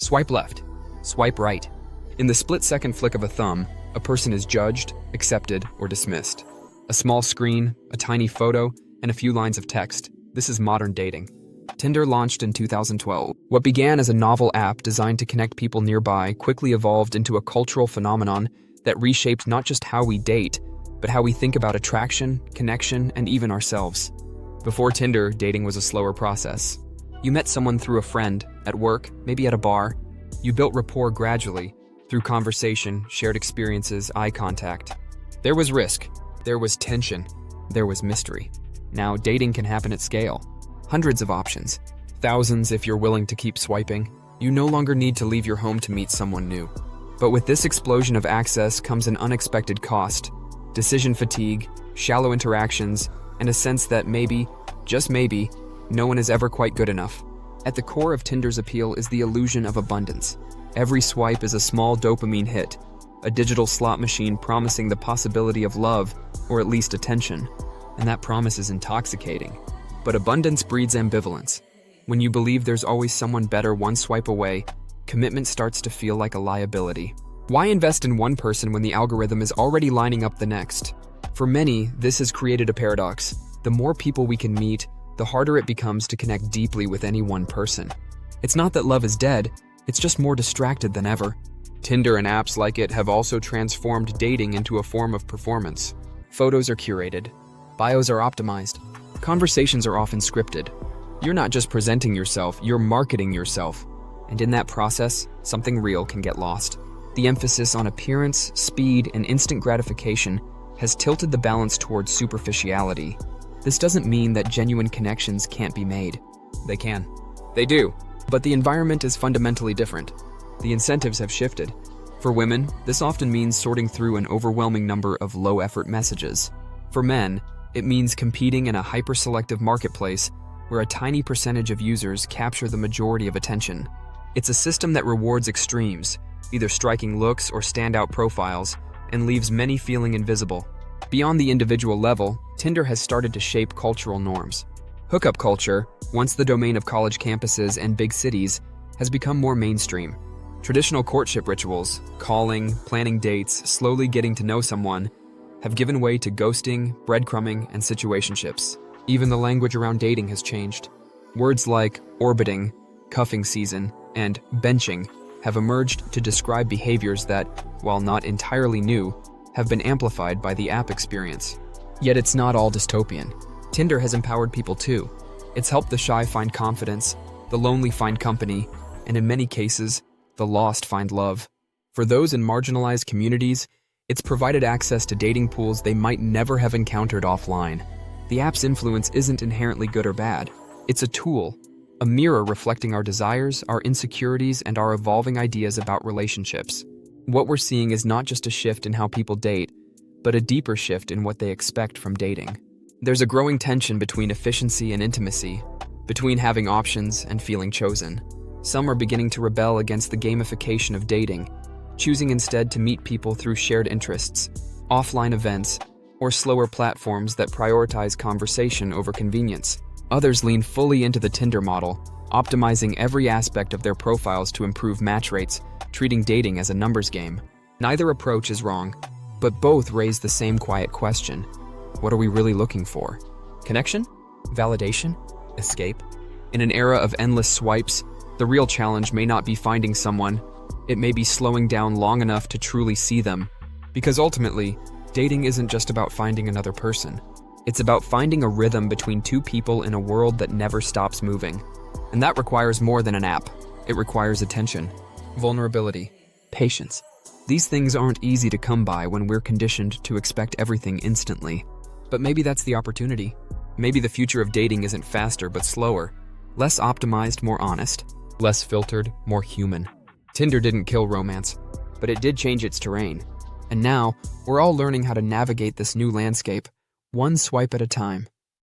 Swipe left. Swipe right. In the split-second flick of a thumb, a person is judged, accepted, or dismissed. A small screen, a tiny photo, and a few lines of text. This is modern dating. Tinder launched in 2012. What began as a novel app designed to connect people nearby quickly evolved into a cultural phenomenon that reshaped not just how we date, but how we think about attraction, connection, and even ourselves. Before Tinder, dating was a slower process. You met someone through a friend, at work, maybe at a bar. You built rapport gradually, through conversation, shared experiences, eye contact. There was risk, there was tension, there was mystery. Now, dating can happen at scale. Hundreds of options, thousands if you're willing to keep swiping. You no longer need to leave your home to meet someone new. But with this explosion of access comes an unexpected cost: decision fatigue, shallow interactions, and a sense that maybe, just maybe, no one is ever quite good enough. At the core of Tinder's appeal is the illusion of abundance. Every swipe is a small dopamine hit, a digital slot machine promising the possibility of love, or at least attention. And that promise is intoxicating. But abundance breeds ambivalence. When you believe there's always someone better one swipe away, commitment starts to feel like a liability. Why invest in one person when the algorithm is already lining up the next? For many, this has created a paradox. The more people we can meet, the harder it becomes to connect deeply with any one person. It's not that love is dead, it's just more distracted than ever. Tinder and apps like it have also transformed dating into a form of performance. Photos are curated, bios are optimized, conversations are often scripted. You're not just presenting yourself, you're marketing yourself. And in that process, something real can get lost. The emphasis on appearance, speed, and instant gratification has tilted the balance towards superficiality. This doesn't mean that genuine connections can't be made. They can. They do. But the environment is fundamentally different. The incentives have shifted. For women, this often means sorting through an overwhelming number of low-effort messages. For men, it means competing in a hyper-selective marketplace where a tiny percentage of users capture the majority of attention. It's a system that rewards extremes, either striking looks or standout profiles, and leaves many feeling invisible. Beyond the individual level, Tinder has started to shape cultural norms. Hookup culture, once the domain of college campuses and big cities, has become more mainstream. Traditional courtship rituals, calling, planning dates, slowly getting to know someone, have given way to ghosting, breadcrumbing, and situationships. Even the language around dating has changed. Words like orbiting, cuffing season, and benching have emerged to describe behaviors that, while not entirely new, have been amplified by the app experience. Yet it's not all dystopian. Tinder has empowered people too. It's helped the shy find confidence, the lonely find company, and in many cases, the lost find love. For those in marginalized communities, it's provided access to dating pools they might never have encountered offline. The app's influence isn't inherently good or bad. It's a tool, a mirror reflecting our desires, our insecurities, and our evolving ideas about relationships. What we're seeing is not just a shift in how people date, but a deeper shift in what they expect from dating. There's a growing tension between efficiency and intimacy, between having options and feeling chosen. Some are beginning to rebel against the gamification of dating, choosing instead to meet people through shared interests, offline events, or slower platforms that prioritize conversation over convenience. Others lean fully into the Tinder model, optimizing every aspect of their profiles to improve match rates, treating dating as a numbers game. Neither approach is wrong, but both raise the same quiet question. What are we really looking for? Connection? Validation? Escape? In an era of endless swipes, the real challenge may not be finding someone, it may be slowing down long enough to truly see them. Because ultimately, dating isn't just about finding another person. It's about finding a rhythm between two people in a world that never stops moving. And that requires more than an app. It requires attention, vulnerability, patience. These things aren't easy to come by when we're conditioned to expect everything instantly. But maybe that's the opportunity. Maybe the future of dating isn't faster but slower, less optimized, more honest, less filtered, more human. Tinder didn't kill romance, but it did change its terrain. And now, we're all learning how to navigate this new landscape, one swipe at a time.